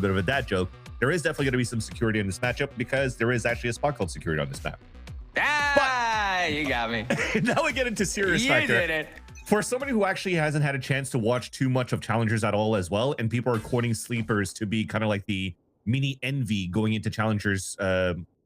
bit of a dad joke, there is definitely going to be some security in this matchup because there is actually a spot called security on this map. You got me. Now we get into serious factor. You did it. For somebody who actually hasn't had a chance to watch too much of Challengers at all as well, and people are quoting Sleepers to be kind of like the mini Envy going into Challengers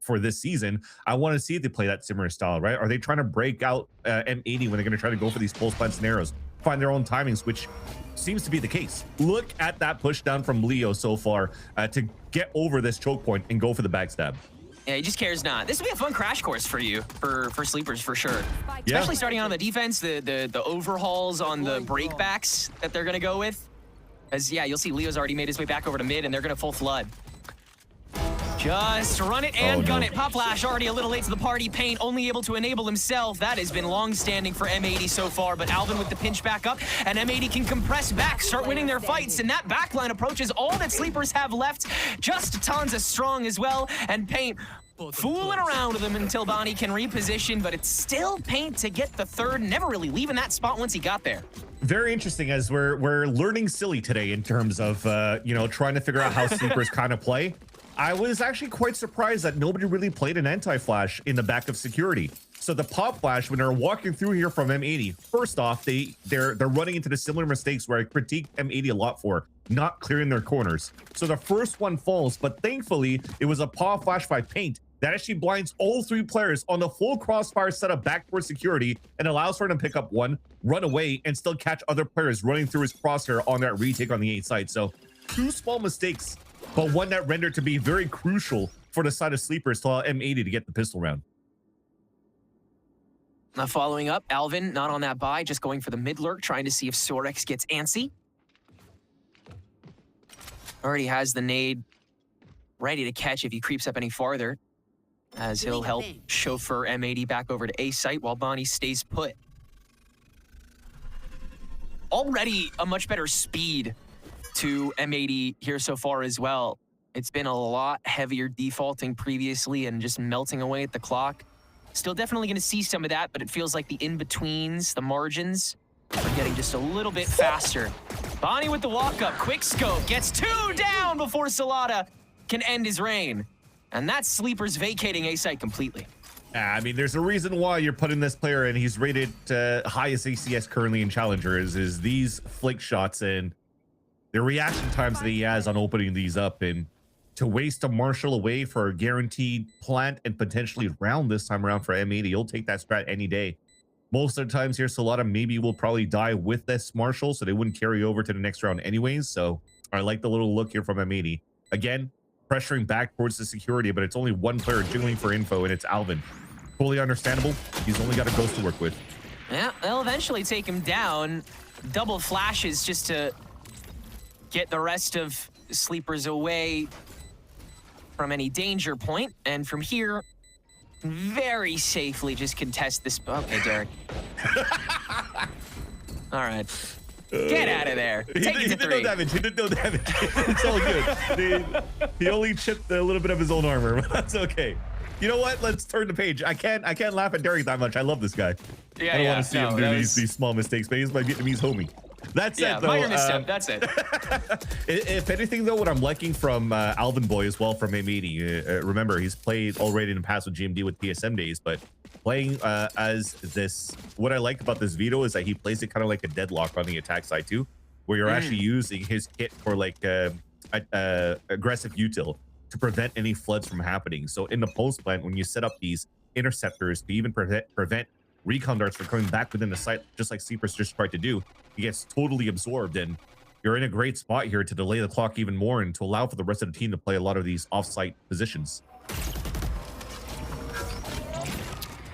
for this season, I want to see if they play that similar style, right? Are they trying to break out M80 when they're going to try to go for these pulse plan scenarios, find their own timings, which seems to be the case. Look at that push down from Leo so far to get over this choke point and go for the backstab. Yeah, he just cares not. This will be a fun crash course for you, for Sleepers, for sure. Yeah. Especially starting out on the defense, the overhauls on the breakbacks that they're going to go with. As, yeah, you'll see Leo's already made his way back over to mid, and they're going to full flood. Just run it and gun it. Pop Flash already a little late to the party. Paint only able to enable himself. That has been long-standing for M80 so far, but Alvin with the pinch back up, and M80 can compress back, start winning their fights, and that backline approach is all that Sleepers have left. Just tons of strong as well, and Paint fooling around with him until Bonnie can reposition, but it's still Paint to get the third, never really leaving that spot once he got there. Very interesting, as we're learning silly today in terms of you know, trying to figure out how Sleepers kind of play. I was actually quite surprised that nobody really played an anti-flash in the back of security. So the pop flash, when they're walking through here from M80, first off, they're running into the similar mistakes where I critique M80 a lot for not clearing their corners. So the first one falls, but thankfully it was a pop flash by Paint that actually blinds all three players on the full crossfire setup back towards security and allows for them to pick up one, run away, and still catch other players running through his crosshair on that retake on the 8 side. So 2 small mistakes, but one that rendered to be very crucial for the side of Sleepers to allow M80 to get the pistol round. Now following up, Alvin not on that buy, just going for the mid lurk, trying to see if Sorex gets antsy. Already has the nade ready to catch if he creeps up any farther, as he'll help chauffeur M80 back over to A site while Bonnie stays put. Already a much better speed to M80 here so far as well. It's been a lot heavier defaulting previously and just melting away at the clock. Still definitely going to see some of that, but it feels like the in-betweens, the margins, are getting just a little bit faster. Bonnie with the walk-up, quick scope, gets 2 down before Salada can end his reign. And that's Sleepers vacating A site completely. I mean, there's a reason why you're putting this player in. He's rated highest ACS currently in Challengers, is these flick shots and the reaction times that he has on opening these up, and to waste a Marshall away for a guaranteed plant and potentially round this time around for M80, you'll take that strat any day. Most of the times here, Solana maybe will probably die with this Marshall, so they wouldn't carry over to the next round anyways. So I like the little look here from M80. Again, pressuring back towards the security, but it's only one player jiggling for info, and it's Alvin. Fully understandable. He's only got a ghost to work with. Yeah, they'll eventually take him down. Double flashes just to get the rest of Sleepers away from any danger point, and from here, very safely just contest this. Okay, Derek. All right. Get out of there. Take it to 3. No damage. He did no damage. It's all good. He only chipped a little bit of his own armor, but that's okay. You know what? Let's turn the page. I can't laugh at Derek that much. I love this guy. Yeah, I don't want to see him do these small mistakes, but he's my Vietnamese homie. That's it, though. Minor misstep, that's it. If anything, though, what I'm liking from Alvin Boy as well from M80, remember, he's played already in the past with GMD with PSM days, but playing as this, what I like about this Vito is that he plays it kind of like a deadlock on the attack side too, where you're actually using his kit for like aggressive util to prevent any floods from happening. So in the post plant, when you set up these interceptors to even prevent recon darts from coming back within the site, just like Sleepers just tried to do, he gets totally absorbed, and you're in a great spot here to delay the clock even more and to allow for the rest of the team to play a lot of these off-site positions.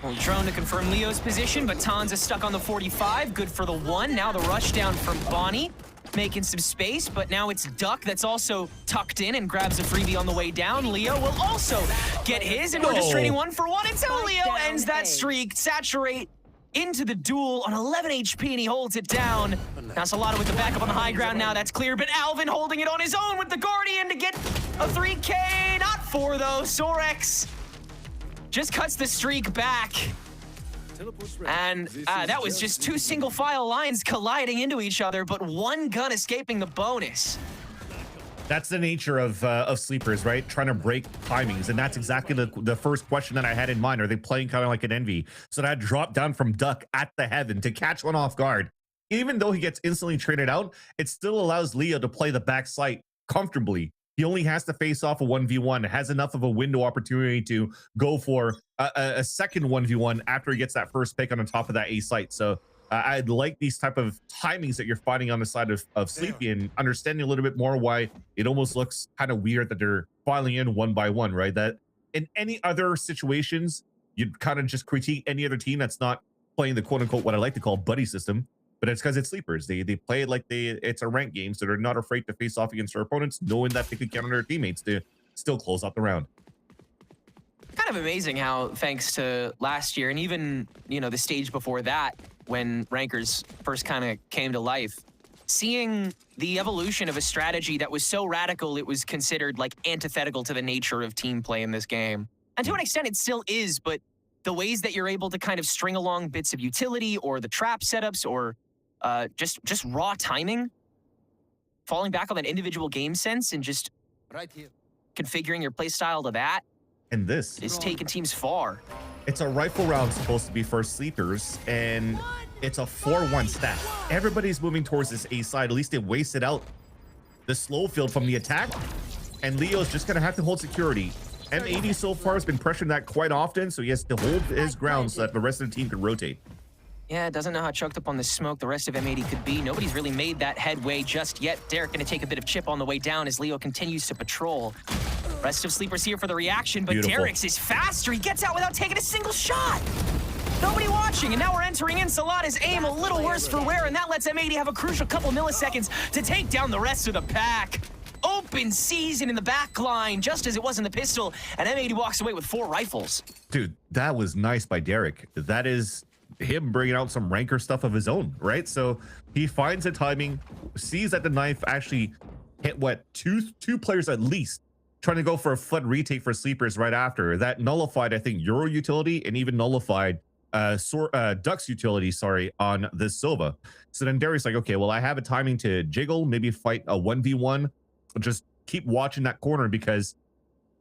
Well, drone to confirm Leo's position, but Tons is stuck on the 45. Good for the 1. Now the rush down from Bonnie, making some space, but now it's Duck that's also tucked in and grabs a freebie on the way down. Leo will also get his, and we're just trading 1 for 1 until Leo ends that streak. Saturate into the duel on 11 HP, and he holds it down. Now Salada with the backup on the high ground. Now that's clear, but Alvin holding it on his own with the Guardian to get a 3K. Not 4, though. Sorex just cuts the streak back. And that was just 2 single file lines colliding into each other, but 1 gun escaping the bonus. That's the nature of sleepers, right? Trying to break timings, and that's exactly the first question that I had in mind. Are they playing kind of like an Envy? So that drop down from Duck at the heaven to catch one off guard. Even though he gets instantly traded out, it still allows Leo to play the back site comfortably. He only has to face off a 1v1, has enough of a window opportunity to go for a second 1v1 after he gets that first pick on the top of that A site. So I'd like these type of timings that you're finding on the side of Sleepy, and understanding a little bit more why it almost looks kind of weird that they're filing in one by one, right? That in any other situations, you'd kind of just critique any other team that's not playing the quote unquote, what I like to call buddy system, but it's because it's sleepers. They play it like it's a ranked game, so they're not afraid to face off against their opponents, knowing that they could count on their teammates to still close out the round. Kind of amazing how, thanks to last year and even, you know, the stage before that, when rankers first kind of came to life, seeing the evolution of a strategy that was so radical it was considered like antithetical to the nature of team play in this game. And to an extent it still is, but the ways that you're able to kind of string along bits of utility or the trap setups or just raw timing, falling back on that individual game sense and just Right here. configuring your play style to that And this is taking teams far. It's a rifle round supposed to be for sleepers, and it's a 4-1 stack. Everybody's moving towards this A side. At least they wasted out the slow field from the attack, and Leo's just gonna have to hold security. M80 so far has been pressuring that quite often, so he has to hold his ground so that the rest of the team can rotate. Yeah, doesn't know how choked up on the smoke the rest of M80 could be. Nobody's really made that headway just yet. Derek gonna take a bit of chip on the way down as Leo continues to patrol. Rest of Sleepers here for the reaction, but Beautiful. Derek's is faster. He gets out without taking a single shot. Nobody watching, and now we're entering in Salada's aim a little worse for wear, and that lets M80 have a crucial couple milliseconds to take down the rest of the pack. Open season in the back line, just as it was in the pistol, and M80 walks away with 4 rifles. Dude, that was nice by Derek. That is him bringing out some ranker stuff of his own, right? So he finds the timing, sees that the knife actually hit what, two players at least, trying to go for a flood retake for sleepers right after. That nullified, I think, Euro utility and even nullified Duck's utility, sorry, on this Silva. So then Derek's like, okay, well, I have a timing to jiggle, maybe fight a 1v1, just keep watching that corner because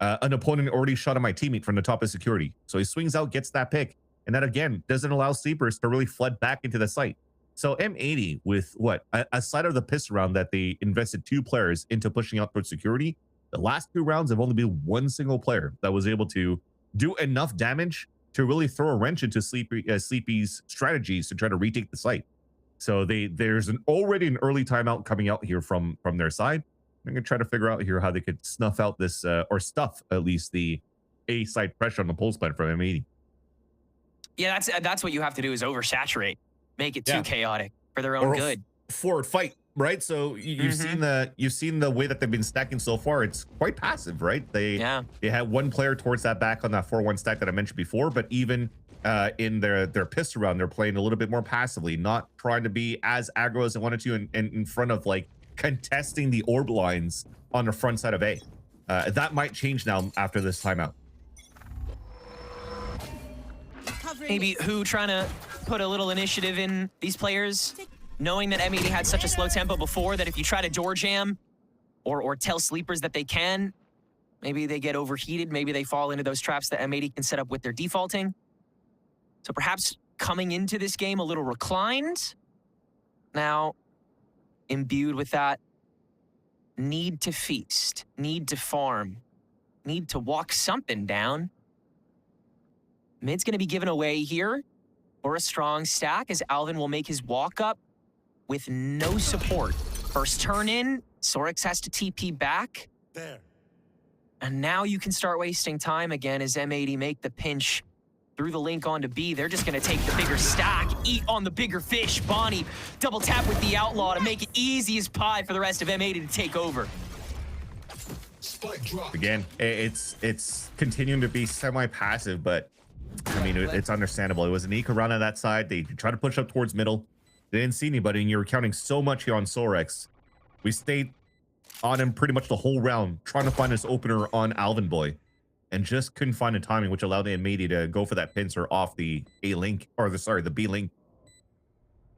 an opponent already shot at my teammate from the top of security. So he swings out, gets that pick, and that again doesn't allow sleepers to really flood back into the site. So M80 with what, aside of the pistol round that they invested 2 players into pushing out towards security, the last 2 rounds have only been 1 single player that was able to do enough damage to really throw a wrench into Sleepy's strategies to try to retake the site. So there's already an early timeout coming out here from their side. I'm gonna try to figure out here how they could snuff out this or stuff at least the A side pressure on the pulse plan from M80. Yeah, that's what you have to do is oversaturate, make it too chaotic for their own good. Forward fight, right? So you've seen the way that they've been stacking so far. It's quite passive, right? They had 1 player towards that back on that 4-1 stack that I mentioned before, but even in their pistol round, they're playing a little bit more passively, not trying to be as aggro as they wanted to in front of like contesting the orb lines on the front side of A. That might change now after this timeout. Maybe who trying to put a little initiative in these players, knowing that M80 had such a slow tempo before that if you try to door jam or tell sleepers that they can, maybe they get overheated, maybe they fall into those traps that M80 can set up with their defaulting. So perhaps coming into this game a little reclined, now imbued with that need to feast, need to farm, need to walk something down. Mid's going to be given away here for a strong stack as Alvin will make his walk up with no support. First turn in, Sorix has to TP back. There. And now you can start wasting time again as M80 make the pinch through the link onto B. They're just going to take the bigger stack, eat on the bigger fish. Bonnie double tap with the outlaw to make it easy as pie for the rest of M80 to take over. Again, it's continuing to be semi-passive, but I mean, it's understandable. It was an eco run on that side. They tried to push up towards middle. They didn't see anybody, and you were counting so much here on Sorex. We stayed on him pretty much the whole round, trying to find this opener on Alvin Boy, and just couldn't find the timing, which allowed M80 to go for that pincer off the A link, or the B link.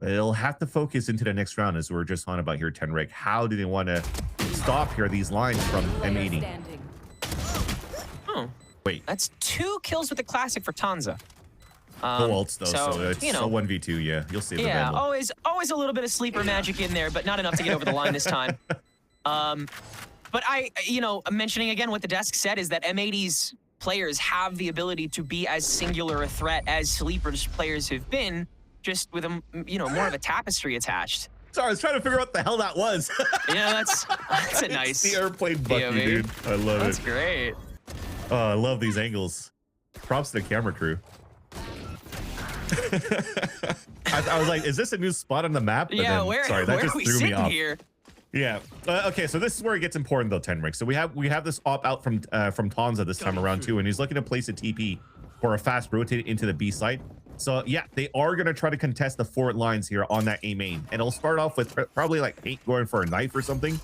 They'll have to focus into the next round, as we're just on about here, Tenrek. How do they want to stop here, these lines from M80. Oh, Wait. that's 2 kills with the classic for Tanza. Ults though, so it's you know, a 1v2. Yeah, you'll see the yeah, Vandal. always a little bit of sleeper magic in there, but not enough to get over the line this time. But mentioning again what the desk said is that M80's players have the ability to be as singular a threat as Sleeper's players have been, just with a more of a tapestry attached. Sorry, I was trying to figure out what the hell that was. Yeah, that's a nice. It's the airplane Bucky, POV. dude. I love That's it. great. Oh, I love these angles. Props to the camera crew. I was like, is this a new spot on the map? But Yeah, then, where that just are we threw me sitting off. here? Yeah. Okay, so this is where it gets important though, Tenric. So we have this op out from Tanza this time around too, and he's looking to place a TP for a fast rotate into the B site. So yeah, they are gonna try to contest the forward lines here on that A main, and it'll start off with probably like 8 going for a knife or something,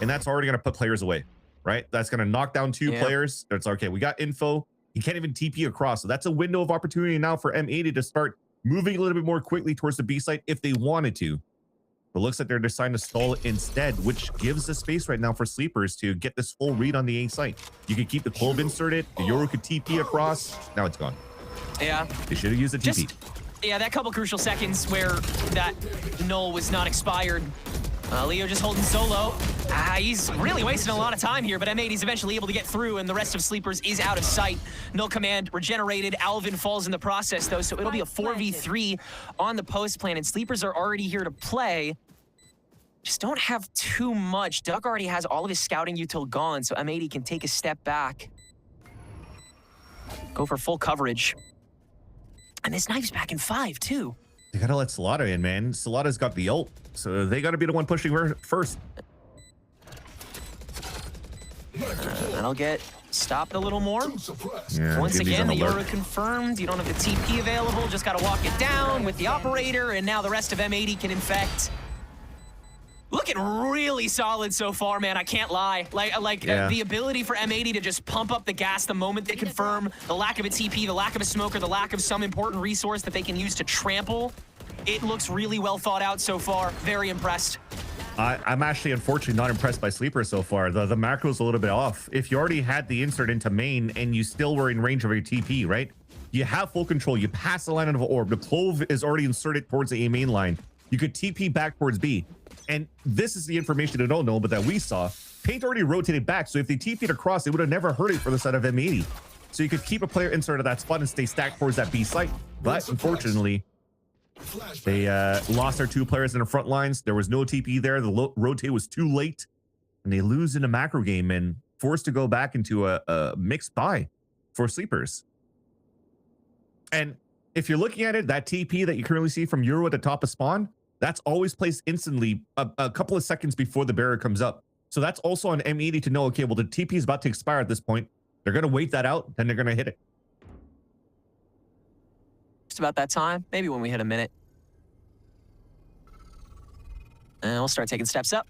and that's already gonna put players away, right? That's gonna knock down 2 players. It's okay. We got info. He can't even TP across, so that's a window of opportunity now for M80 to start moving a little bit more quickly towards the B site if they wanted to. But looks like they're deciding to stall instead, which gives the space right now for Sleepers to get this full read on the A site. You could keep the Clove inserted, the Yoru could TP across. Now it's gone. Yeah. They should have used a TP. Yeah, that couple crucial seconds where that null was not expired. Leo just holding solo. He's really wasting a lot of time here, but M80's eventually able to get through, and the rest of Sleepers is out of sight. Null command regenerated. Alvin falls in the process, though, so it'll be a 4v3 on the post plan, and Sleepers are already here to play. Just don't have too much. Duck already has all of his scouting util gone, so M80 can take a step back. Go for full coverage. And this knife's back in 5, too. They gotta let Salada in, man. Salada's got the ult, so they gotta be the one pushing her first. That'll get stopped a little more. Yeah, Once again, the alert. Yoru confirmed. You don't have the TP available. Just gotta walk it down with the operator, and now the rest of M80 can infect. Looking really solid so far, man. I can't lie. The ability for M80 to just pump up the gas the moment they confirm, the lack of a TP, the lack of a smoker, the lack of some important resource that they can use to trample. It looks really well thought out so far. Very impressed. I'm actually, unfortunately, not impressed by Sleeper so far. The macro's a little bit off. If you already had the insert into main and you still were in range of your TP, right? You have full control. You pass the line of an orb. The Clove is already inserted towards the A main line. You could TP back towards B. And this is the information I don't know, but that we saw. Paint already rotated back, so if they TP'd across, they would have never hurt it for the side of M80. So you could keep a player inserted at that spot and stay stacked towards that B site. But unfortunately, they lost their 2 players in the front lines. There was no TP there. The rotate was too late, and they lose in a macro game and forced to go back into a mixed buy for Sleepers. And if you're looking at it, that TP that you currently see from Euro at the top of spawn, that's always placed instantly a couple of seconds before the barrier comes up. So that's also on M80 to know, okay, well, the TP is about to expire at this point. They're going to wait that out, then they're going to hit it. Just about that time, maybe when we hit a minute. And we'll start taking steps up.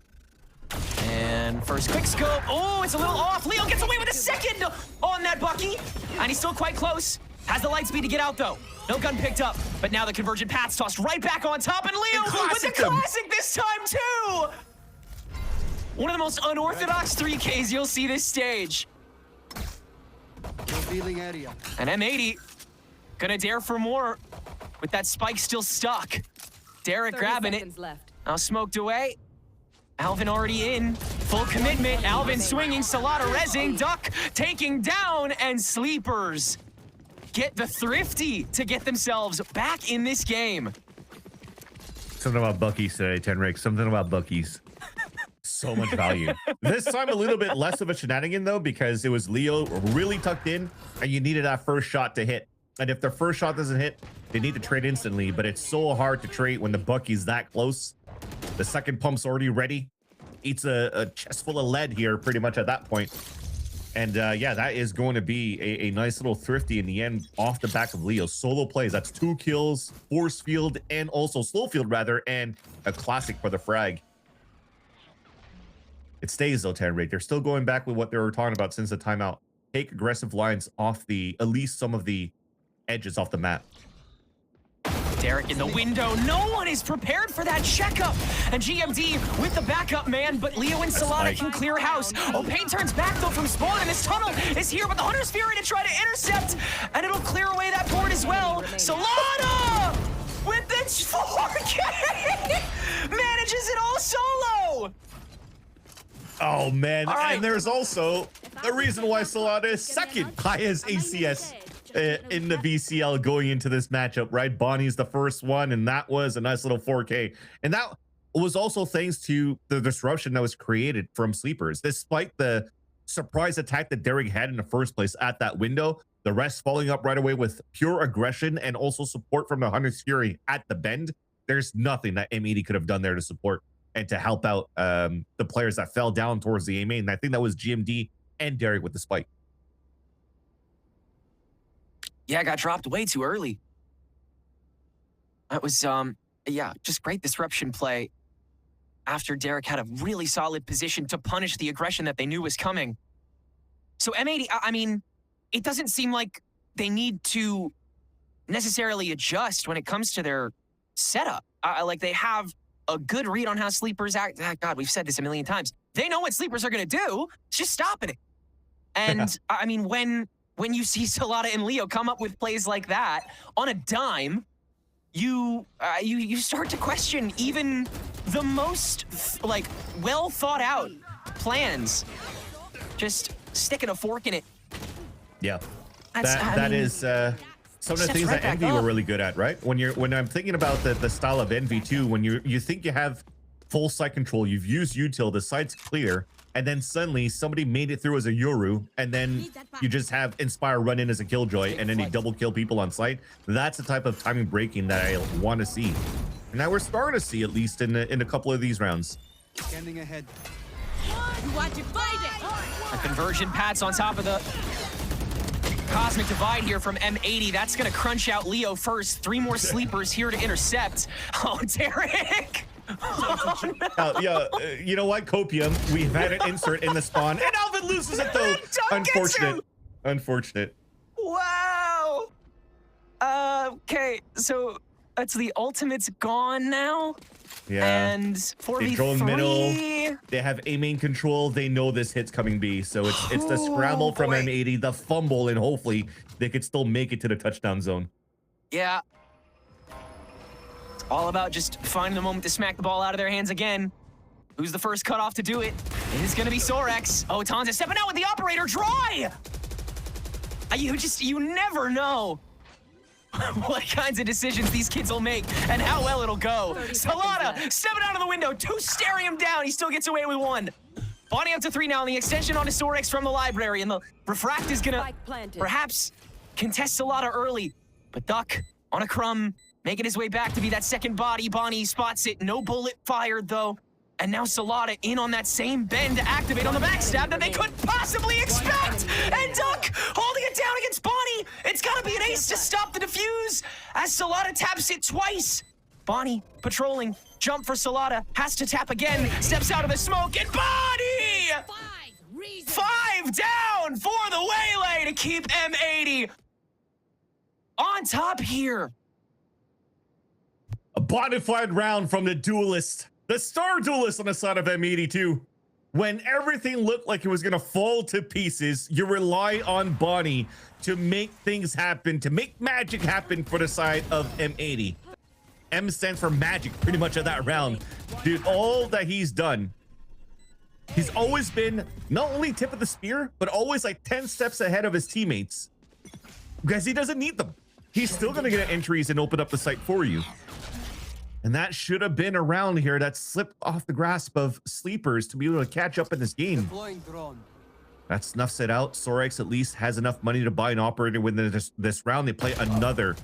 And first quick scope. Oh, it's a little off. Leo gets away with a second on that Bucky. And he's still quite close. Has the light speed to get out, though. No gun picked up. But now the convergent path's tossed right back on top. And Leo with the classic this time, too. One of the most unorthodox 3Ks you'll see this stage. And M80 gonna dare for more with that spike still stuck. Derek grabbing it. Now smoked away. Alvin already in. Full commitment. Alvin swinging. Salada rezzing. Duck taking down. And Sleepers get the thrifty to get themselves back in this game. Something about Bucky's today, Tenric. Something about Bucky's. So much value. This time a little bit less of a shenanigan, though, because it was Leo really tucked in, and you needed that first shot to hit. And if their first shot doesn't hit, they need to trade instantly, but it's so hard to trade when the Bucky's that close. The second pump's already ready. Eats a chest full of lead here pretty much at that point. And yeah, that is going to be a nice little thrifty in the end off the back of Leo. Solo plays. That's 2 kills, force field, and also slow field rather, and a classic for the frag. It stays though, Tenric. They're still going back with what they were talking about since the timeout. Take aggressive lines off at least some of the edges off the map. Derek in the window. No one is prepared for that checkup. And GMD with the backup man, but Leo and SaD can clear house. Opain turns back though from spawn, and this tunnel is here, but the Hunter's Fury to try to intercept, and it'll clear away that board as well. SaD with this 4K manages it all solo. Oh man, right. and there's also the reason why SaD is second highest ACS in the VCL going into this matchup, right? Bonnie's the first one, and that was a nice little 4K. And that was also thanks to the disruption that was created from Sleepers. Despite the surprise attack that Derek had in the first place at that window, the rest following up right away with pure aggression and also support from the Hunter's Fury at the bend. There's nothing that M80 could have done there to support and to help out the players that fell down towards the A main. And I think that was GMD and Derek with the spike. Yeah, I got dropped way too early. That was, yeah, just great disruption play after Derek had a really solid position to punish the aggression that they knew was coming. So M80, I mean, it doesn't seem like they need to necessarily adjust when it comes to their setup. Like, they have a good read on how Sleepers act. God, we've said this a million times. They know what Sleepers are going to do. It's just stopping it. And, I mean, when you see SaD and Leo come up with plays like that on a dime, you start to question even the most like well thought out plans. Just sticking a fork in it. Yeah, that is some of the things that Envy were really good at, right? When I'm thinking about the style of Envy too, when you think you have full site control, you've used util, the site's clear, and then suddenly somebody made it through as a Yoru, and then you just have Inspire run in as a Killjoy, and then you double kill people on site. That's the type of timing breaking that I want to see. And now we're starting to see, at least in a couple of these rounds. Standing ahead. A conversion Pat's on top of the Cosmic Divide here from M80. That's going to crunch out Leo first. 3 more Sleepers here to intercept. Oh, Derek! Oh, no. Yeah, you know what, Copium, we've had an insert in the spawn, and Alvin loses it though. Unfortunate. Wow. Okay, so that's the ultimate's gone now. Yeah. And 4v3. Middle. They have A main control. They know this hit's coming B, so it's the scramble from M80, the fumble, and hopefully they could still make it to the touchdown zone. Yeah. All about just finding the moment to smack the ball out of their hands again. Who's the first cutoff to do it? It is going to be Sorex. Oh, Tanza stepping out with the operator. Dry! You never know what kinds of decisions these kids will make and how well it'll go. SaD stepping out of the window. 2 staring him down. He still gets away with 1. Bonnie up to 3 now, and the extension onto Sorex from the library. And the Refract is going to perhaps contest SaD early. But Duck on a crumb, making his way back to be that second body. Bonnie spots it. No bullet fired, though. And now SaD in on that same bend to activate on the backstab that they couldn't possibly expect. And Duck holding it down against Bonnie. It's got to be an ace to stop the defuse as SaD taps it twice. Bonnie patrolling. Jump for SaD. Has to tap again. Steps out of the smoke. And Bonnie! 5 down for the Waylay to keep M80 on top here. A bonafide round from the duelist. The star duelist on the side of M82. When everything looked like it was going to fall to pieces, you rely on Bonnie to make things happen, to make magic happen for the side of M80. M stands for magic pretty much at that round. Dude, all that he's done, he's always been not only tip of the spear, but always like 10 steps ahead of his teammates. Because he doesn't need them. He's still going to get entries and open up the site for you. And that should have been a round here that slipped off the grasp of Sleepers to be able to catch up in this game. That snuffs it out. Sorex at least has enough money to buy an operator within this round. They play another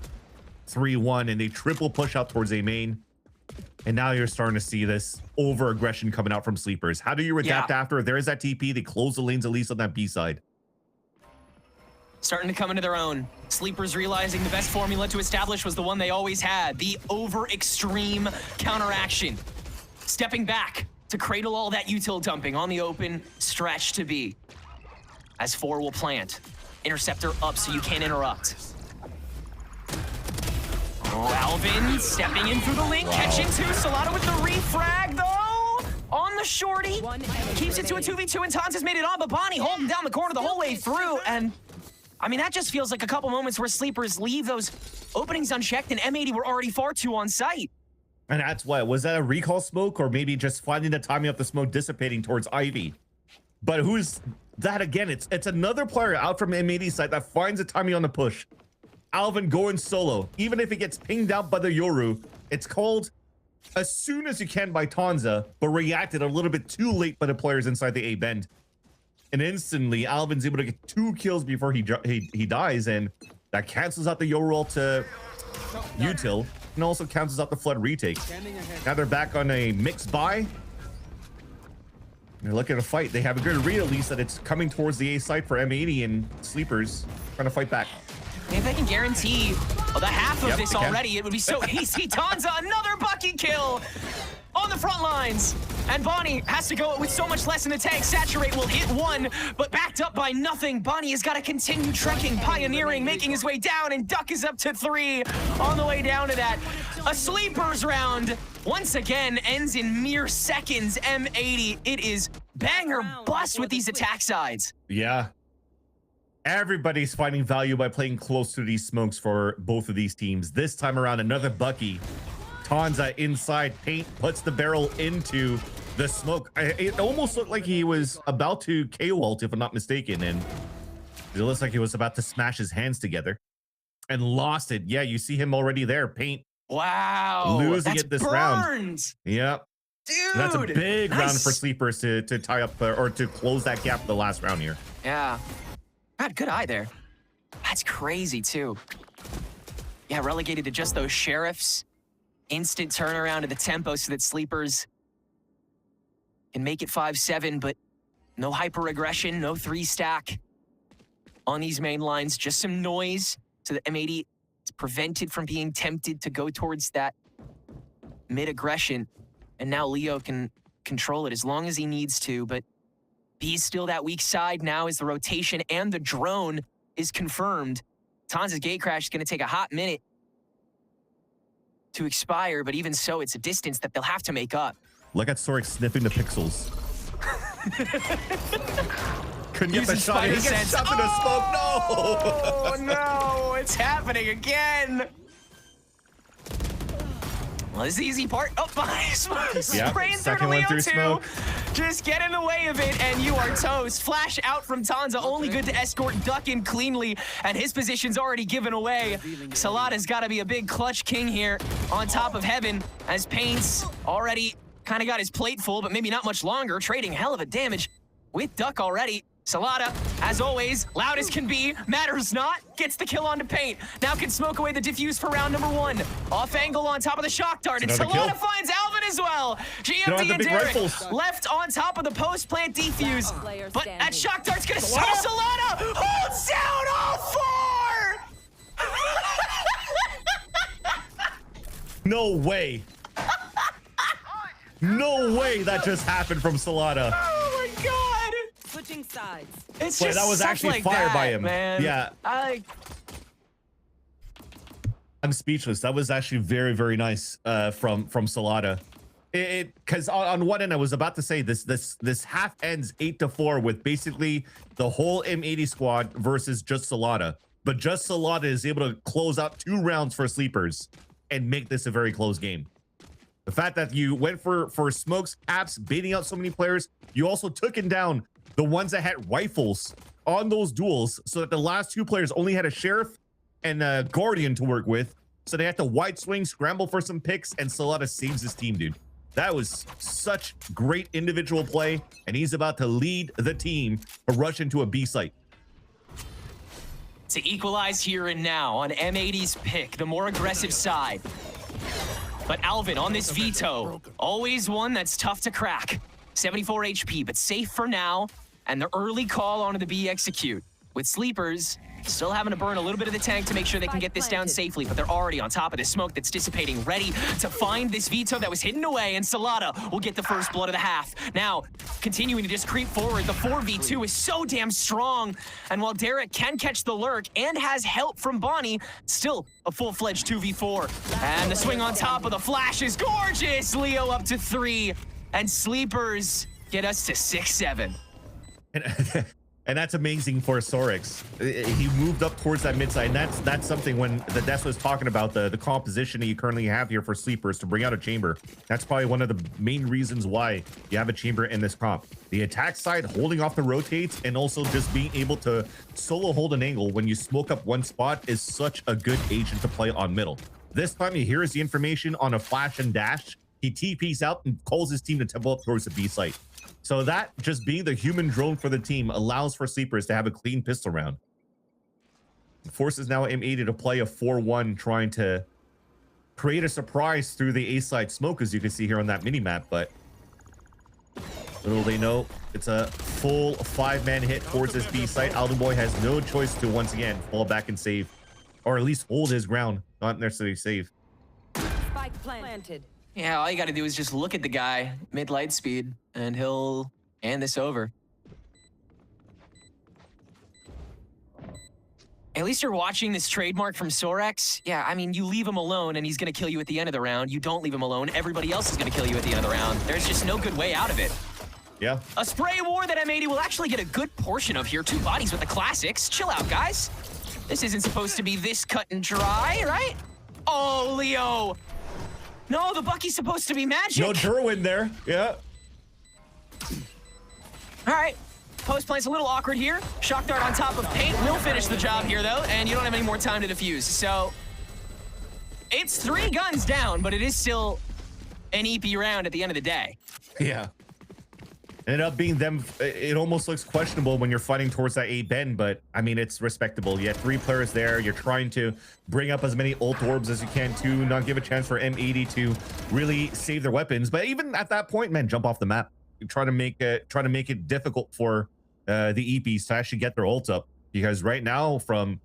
3-1 and they triple push out towards A main. And now you're starting to see this over aggression coming out from Sleepers. How do you adapt after? There is that TP. They close the lanes at least on that B side. Starting to come into their own. Sleepers realizing the best formula to establish was the one they always had, the over-extreme counteraction. Stepping back to cradle all that util dumping on the open stretch to B. As 4 will plant. Interceptor up so you can't interrupt. Oh, Alvin stepping in through the link, catching two. SaD with the refrag, though, on the shorty. Keeps it to a 2v2, and Tons has made it on, but Bonnie holding down the corner the whole way through. And, I mean, that just feels like a couple moments where Sleepers leave those openings unchecked, and M80 were already far too on site. And that's what, was that a recall smoke, or maybe just finding the timing of the smoke dissipating towards Ivy? But who's that again? It's another player out from M80 side that finds the timing on the push. Alvin going solo. Even if it gets pinged out by the Yoru, it's called as soon as you can by Tanza, but reacted a little bit too late by the players inside the A bend. And instantly, Alvin's able to get 2 kills before he dies, and that cancels out the Yoru ult to util, and also cancels out the flood retake. Now they're back on a mixed buy. They're looking to fight. They have a good read, at least, that it's coming towards the A site for M80, and Sleepers trying to fight back. If they can guarantee the half of this already, it would be so easy. Tanza, another Bucky kill on the front lines. And Bonnie has to go with so much less in the tank. Saturate will hit 1, but backed up by nothing. Bonnie has got to continue trekking, pioneering, making his way down, and Duck is up to 3 on the way down to that. A Sleepers round, once again, ends in mere seconds. M80, it is banger bust with these attack sides. Yeah. Everybody's finding value by playing close to these smokes for both of these teams. This time around, another Bucky. Tanza inside paint, puts the barrel into the smoke. It almost looked like he was about to KO ult, if I'm not mistaken, and it looks like he was about to smash his hands together and lost it. Yeah, you see him already there. Paint. Wow. Losing it this round. Yep. Dude. That's a big round for Sleepers to tie up or to close that gap the last round here. Yeah. God, good eye there. That's crazy, too. Yeah, relegated to just those sheriffs. Instant turnaround of the tempo so that Sleepers can make it 5-7, but no hyper-aggression, no 3-stack on these main lines. Just some noise so that M80 is prevented from being tempted to go towards that mid-aggression. And now Leo can control it as long as he needs to, but B's still that weak side now as the rotation and the drone is confirmed. Tanza's gate crash is going to take a hot minute to expire, but even so, it's a distance that they'll have to make up. Look at Sorik sniffing the pixels. Couldn't get the shot. He gets shot in the smoke. No! Oh, no! It's happening again! Well, this is the easy part. Oh, behind smoke. Spraying through to Leo too. Smoke. Just get in the way of it, and you are toast. Flash out from Tanza, only good to escort Duck in cleanly, and his position's already given away. SaD has got to be a big clutch king here on top of Heaven, as Paints already kind of got his plate full, but maybe not much longer, trading hell of a damage with Duck already. SaD, as always, loud as can be, matters not, gets the kill onto Paint. Now can smoke away the diffuse for round number 1. Off angle on top of the shock dart, and SaD finds Alvin as well. GMD and Derek left on top of the post plant defuse, but that shock dart's gonna stall SaD. Holds down all 4! No way. No way that just happened from SaD. Oh my god. Switching sides. It's just that was actually like fired that, by him. Man. Yeah. I'm speechless. That was actually very, very nice from SaD. Because on one end, I was about to say this half ends 8-4 with basically the whole M80 squad versus just SaD. But just SaD is able to close out 2 rounds for Sleepers and make this a very close game. The fact that you went for smokes, caps, baiting out so many players, you also took him down the ones that had rifles on those duels, so that the last 2 players only had a sheriff and a guardian to work with, so they had to wide swing, scramble for some picks, and SaD saves his team, dude. That was such great individual play, and he's about to lead the team to rush into a B site. To equalize here and now on M80's pick, the more aggressive side. But Alvin on this veto, always one that's tough to crack. 74 HP, but safe for now, and the early call onto the B execute. with Sleepers still having to burn a little bit of the tank to make sure they can get this down safely, but they're already on top of the smoke that's dissipating, ready to find this Veto that was hidden away, and SaD will get the first blood of the half. Now, continuing to just creep forward, the 4v2 is so damn strong, and while Derek can catch the lurk and has help from Bonnie, still a full-fledged 2v4. And the swing on top of the flash is gorgeous! Leo up to 3, and Sleepers get us to 6-7. And that's amazing for Sorix. He moved up towards that mid side, and that's something when the Des was talking about the composition that you currently have here for Sleepers to bring out a chamber. That's probably one of the main reasons why you have a chamber in this comp. The attack side, holding off the rotates, and also just being able to solo hold an angle when you smoke up one spot is such a good agent to play on middle. This time he hears the information on a flash and dash. He TPs out and calls his team to tempo up towards the B site. So that, just being the human drone for the team, allows for Sleepers to have a clean pistol round. Forces now M80 to play a 4-1, trying to create a surprise through the A side smoke, as you can see here on that mini map. But little they know, it's a full 5-man hit towards this B site. Alden Boy has no choice to once again fall back and save, or at least hold his ground, not necessarily save. Spike planted. Yeah, all you gotta do is just look at the guy mid-light speed, and he'll hand this over. At least you're watching this trademark from Sorex. Yeah, I mean, you leave him alone, and he's gonna kill you at the end of the round. You don't leave him alone, everybody else is gonna kill you at the end of the round. There's just no good way out of it. Yeah. A spray war that M80 will actually get a good portion of here. 2 bodies with the classics. Chill out, guys. This isn't supposed to be this cut and dry, right? Oh, Leo. No, the Bucky's supposed to be magic. No Derwin there. Yeah. All right. Post play's a little awkward here. Shock dart on top of Paint will finish the job here, though, and you don't have any more time to defuse. So it's 3 guns down, but it is still an EP round at the end of the day. Yeah. Ended up being them. It almost looks questionable when you're fighting towards that A bend, but I mean, it's respectable. You have 3 players there. You're trying to bring up as many ult orbs as you can to not give a chance for M80 to really save their weapons. But even at that point, man, jump off the map. You try to make it difficult for the EPs to actually get their ults up, because right now, from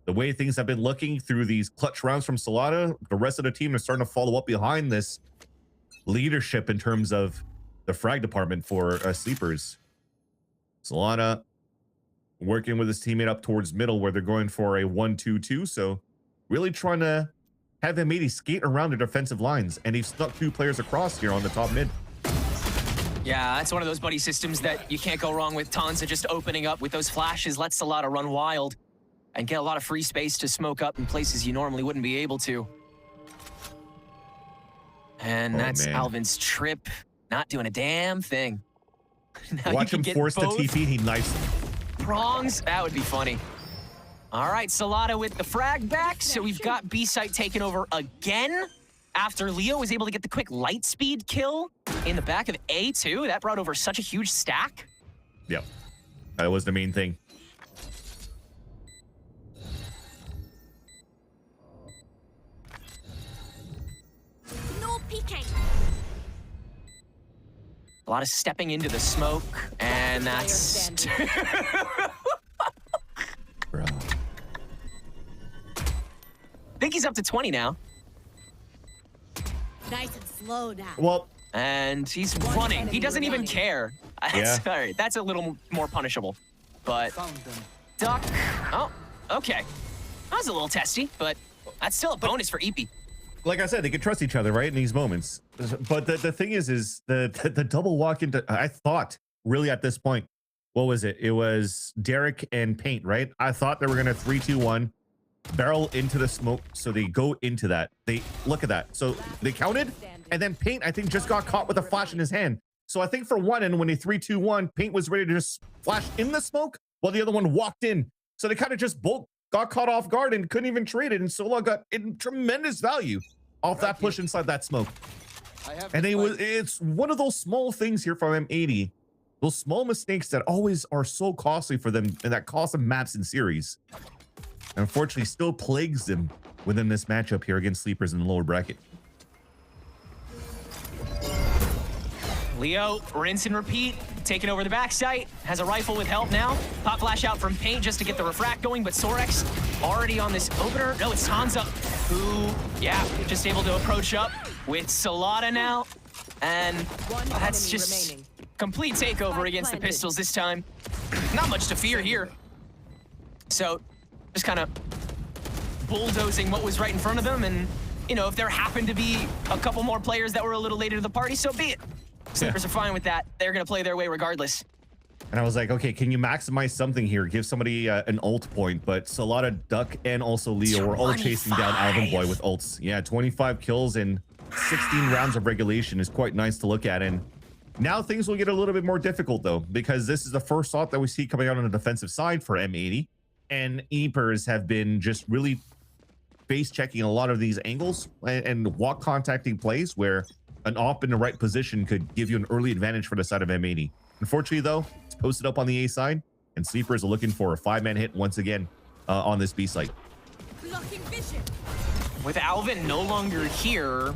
the way things have been looking through these clutch rounds from SaD, the rest of the team is starting to follow up behind this leadership in terms of the frag department for Sleepers. SaD working with his teammate up towards middle, where they're going for a 1-2-2. So really trying to have M80 skate around the defensive lines, and he's stuck 2 players across here on the top mid. Yeah, that's one of those buddy systems that you can't go wrong with. Tons of just opening up with those flashes, lets SaD run wild and get a lot of free space to smoke up in places you normally wouldn't be able to. And that's man. Alvin's trip. Not doing a damn thing. Now Watch him force the TP, he knifes him. Prongs, that would be funny. All right, SaD with the frag back. So we've got B site taken over again after Leo was able to get the quick light speed kill in the back of A2. That brought over such a huge stack. Yep, that was the main thing. No peeking. A lot of stepping into the smoke, and that's... Bro. I think he's up to 20 now. Nice and slow now. Well, And he's running. He doesn't even care. Yeah. All right, that's a little more punishable. But duck. Oh, okay. That was a little testy, but that's still a bonus for EP. like I said, they can trust each other, right, in these moments. But the thing is the double walk into, I thought really at this point, what was it? It was Derek and Paint, right? I thought they were gonna 3-2-1 barrel into the smoke, so they go into that. They look at that, so they counted, and then Paint I think just got caught with a flash in his hand. So I think for one, and when they 3-2-1, Paint was ready to just flash in the smoke while the other one walked in. So they kind of just both got caught off guard and couldn't even trade it, and Sola got in tremendous value off that push inside that smoke. And it's one of those small things here from M80, those small mistakes that always are so costly for them and that cost them maps in series. And unfortunately still plagues them within this matchup here against Sleepers in the lower bracket. Leo, rinse and repeat. taking over the back site, has a rifle with help now. Pop flash out from Paint just to get the refract going, but Sorex already on this opener. No, it's Hansa who, yeah, just able to approach up with Salada now. And that's just complete takeover against the Pistols this time. Not much to fear here. So just kind of bulldozing what was right in front of them, and you know, if there happened to be a couple more players that were a little later to the party, so be it. Sleepers are fine with that. They're gonna play their way regardless. And I was like, okay, can you maximize something here? Give somebody an ult point. But Salada, Duck, and also Leo were all chasing down Alvin Boy with ults. Yeah, 25 kills and 16 rounds of regulation is quite nice to look at. And now things will get a little bit more difficult though, because this is the first thought that we see coming out on the defensive side for M80. And EEPers have been just really base checking a lot of these angles and walk contacting plays where an op in the right position could give you an early advantage for the side of M80. Unfortunately though, it's posted up on the A side, and Sleepers are looking for a 5-man hit once again on this B site. With Alvin no longer here,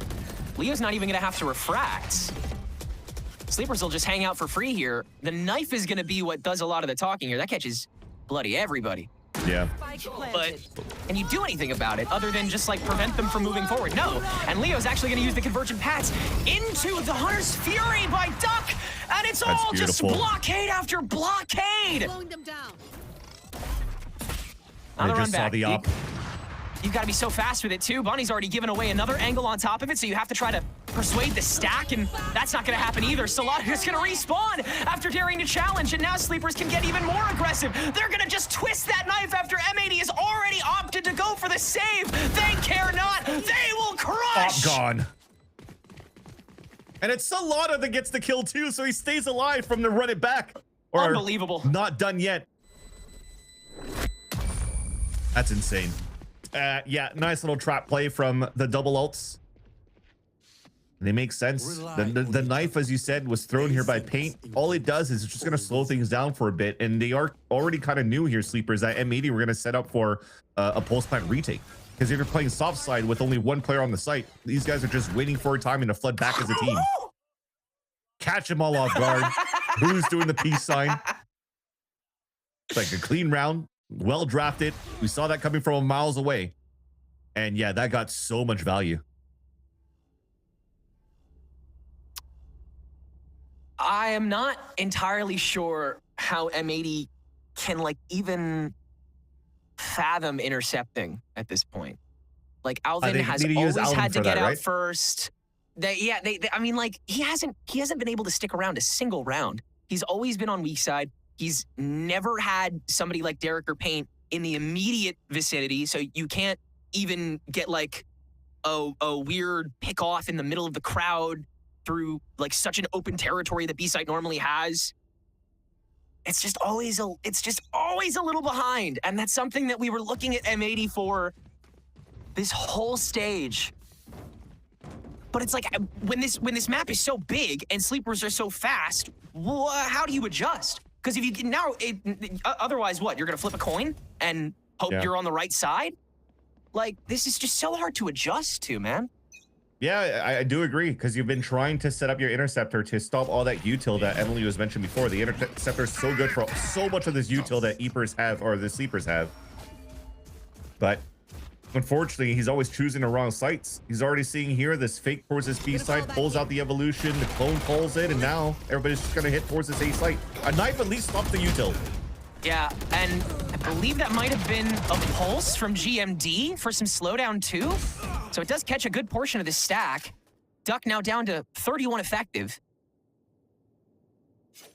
Leo's not even gonna have to refract. Sleepers will just hang out for free here. The knife is gonna be what does a lot of the talking here. That catches bloody everybody. Yeah. But can you do anything about it other than just like prevent them from moving forward? No. And Leo's actually going to use the convergent paths into the Hunter's Fury by Duck, and it's all just blockade after blockade. I just saw the op. You've got to be so fast with it too. Bonnie's already given away another angle on top of it, so you have to try to persuade the stack, and that's not going to happen either. Salada is going to respawn after daring to challenge, and now Sleepers can get even more aggressive. They're going to just twist that knife after M80 has already opted to go for the save. They care not. They will crush. Op gone. And it's Salada that gets the kill too, so he stays alive from the run it back. Or unbelievable. Not done yet. That's insane. Yeah, nice little trap play from the double ults. They make sense. The knife, as you said, was thrown here by Paint. All it does is it's just going to slow things down for a bit. And they are already kind of new here, Sleepers, that M80 we're going to set up for a post-plant retake. Because if you're playing soft side with only one player on the site, these guys are just waiting for a timing to flood back as a team. Catch them all off guard. Who's doing the peace sign? It's like a clean round. Well drafted. We saw that coming from miles away. And yeah, that got so much value. I am not entirely sure how M80 can like even fathom intercepting at this point. Like Alvin has always had to get out first. I mean, like he hasn't been able to stick around a single round. He's always been on weak side. He's never had somebody like Derek or Paint in the immediate vicinity, so you can't even get like a weird pick off in the middle of the crowd through like such an open territory that B-site normally has. It's just always a little behind, and that's something that we were looking at M80 for this whole stage. But it's like when this map is so big and Sleepers are so fast, how do you adjust? Because if you otherwise what? You're gonna flip a coin and hope you're on the right side? Like, this is just so hard to adjust to, man. Yeah, I do agree, because you've been trying to set up your interceptor to stop all that util that Emily was mentioned before. The interceptor is so good for so much of this util that EEPers have, or the Sleepers have. But unfortunately, he's always choosing the wrong sites. He's already seeing here this fake towards this B site, pulls out the evolution, the clone pulls it, and now everybody's just gonna hit towards this A site. A knife at least stops the util. Yeah, and I believe that might have been a pulse from GMD for some slowdown too. So it does catch a good portion of the stack. Duck now down to 31 effective.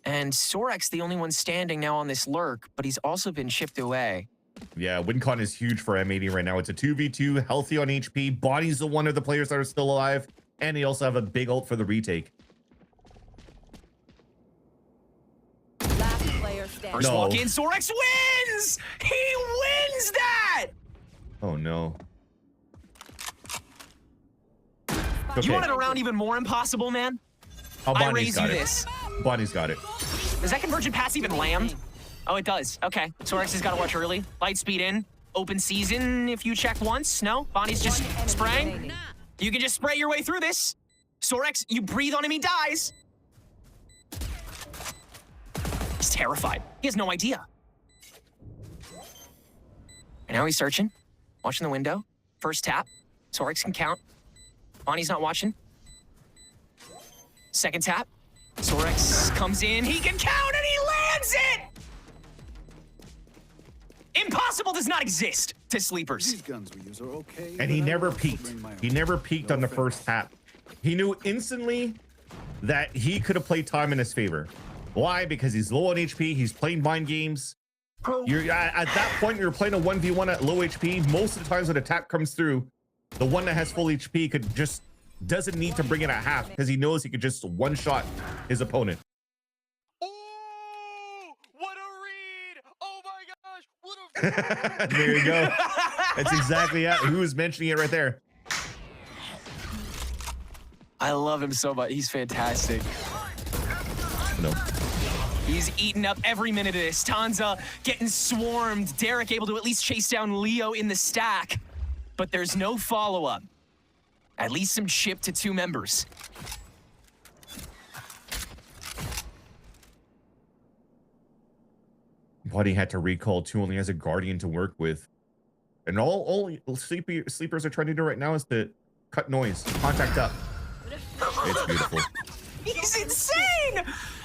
And Sorex the only one standing now on this lurk, but he's also been chipped away. Yeah, WinCon is huge for M80 right now. It's a 2v2, healthy on HP. Bonnie's the one of the players that are still alive, and they also have a big ult for the retake. Last player standing. First walk in, Sorex wins! He wins that! Oh no. Okay. You wanted a round even more impossible, man? Oh, I raise you this. Bonnie's got it. Does that convergent pass even land? Oh, it does. Okay. Sorex has got to watch early. Light speed in. Open season if you check once. No? Bonnie's just spraying. You can just spray your way through this. Sorex, you breathe on him, he dies. terrified. He has no idea. And now he's searching, watching the window. First tap. Sorex can count. Bonnie's not watching. Second tap. Sorex comes in. He can count and he lands it! Impossible does not exist to sleepers. These guns we use are okay, And he but I never also peaked. bring my own. He never peaked on the first tap. He knew instantly that he could have played time in his favor. Why? Because he's low on HP. He's playing mind games. You're at that point, you're playing a 1v1 at low HP. Most of the times when a tap comes through, the one that has full HP doesn't need to bring it at half because he knows he could just one-shot his opponent. Oh, what a read! Oh my gosh, what a There you go. That's exactly it. Who was mentioning it right there? I love him so much. He's fantastic. No. He's eaten up every minute of this. Tanza getting swarmed. Derek able to at least chase down Leo in the stack. But there's no follow-up. At least some chip to 2 members. Buddy had to recall too, only has a guardian to work with. And all sleepers are trying to do right now is to cut noise, contact up. It's beautiful. He's insane!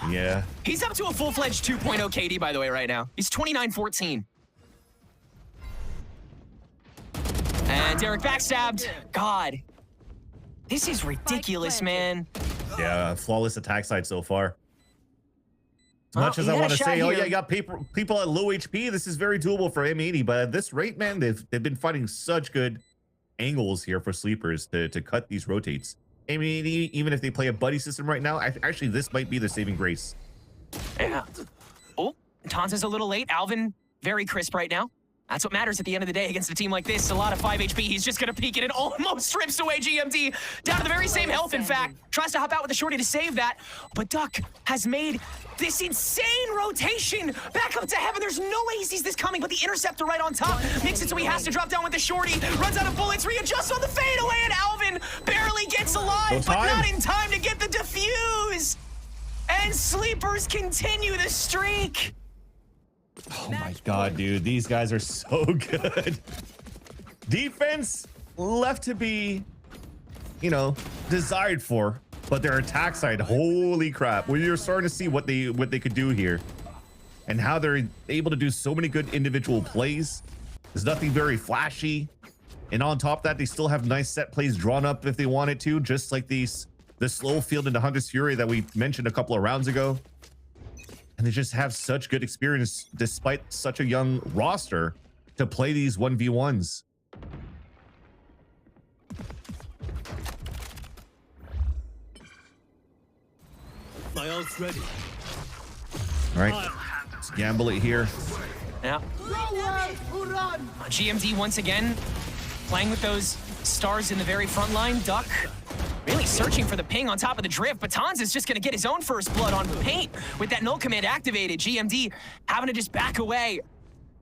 Yeah. He's up to a full-fledged 2.0 KD, by the way, right now. He's 29-14. And Derek backstabbed. God. This is ridiculous, man. Yeah, flawless attack side so far. As Well, much as he I had a want to shot say, oh here. yeah, you got people at low HP, this is very doable for M80, but at this rate, man, they've been finding such good angles here for sleepers to cut these rotates. M80, even if they play a buddy system right now, actually this might be the saving grace. Yeah. Oh, Tanza's a little late. Alvin, very crisp right now. That's what matters at the end of the day against a team like this. A lot of 5 HP. He's just going to peek it and almost strips away GMD. Down to the very same health, in fact. Tries to hop out with the shorty to save that. But Duck has made this insane rotation back up to heaven. There's no way he sees this coming, but the interceptor right on top makes it so he has to drop down with the shorty. Runs out of bullets, readjusts on the fadeaway, and Alvin barely gets alive, but not in time to get the defuse. And sleepers continue the streak. Oh my god, dude, these guys are so good. Defense left to be, you know, desired for, but their attack side, holy crap. When you're starting to see what they could do here and how they're able to do so many good individual plays. There's nothing very flashy. And on top of that, they still have nice set plays drawn up if they wanted to, just like the slow field into Hunter's Fury that we mentioned a couple of rounds ago. And they just have such good experience despite such a young roster to play these 1v1s. My ult's ready. All right, let's gamble it here. Yeah. GMD once again playing with those stars in the very front line. Duck really searching for the ping on top of the drift, but Tanz is just going to get his own first blood on paint with that null command activated. GMD having to just back away,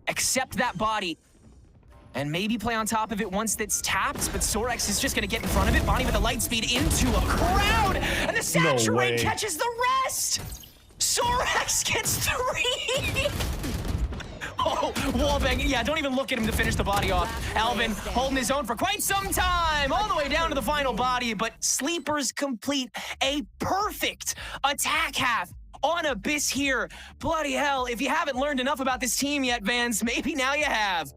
accept that body, and maybe play on top of it once that's tapped, but Sorex is just going to get in front of it. Bonnie with the light speed into a crowd, and the saturate catches the rest. Sorex gets 3. Oh, wallbang. Yeah, don't even look at him to finish the body off. Alvin holding his own for quite some time, all the way down to the final body, but sleepers complete a perfect attack half on Abyss here. Bloody hell, if you haven't learned enough about this team yet, Vans, maybe now you have.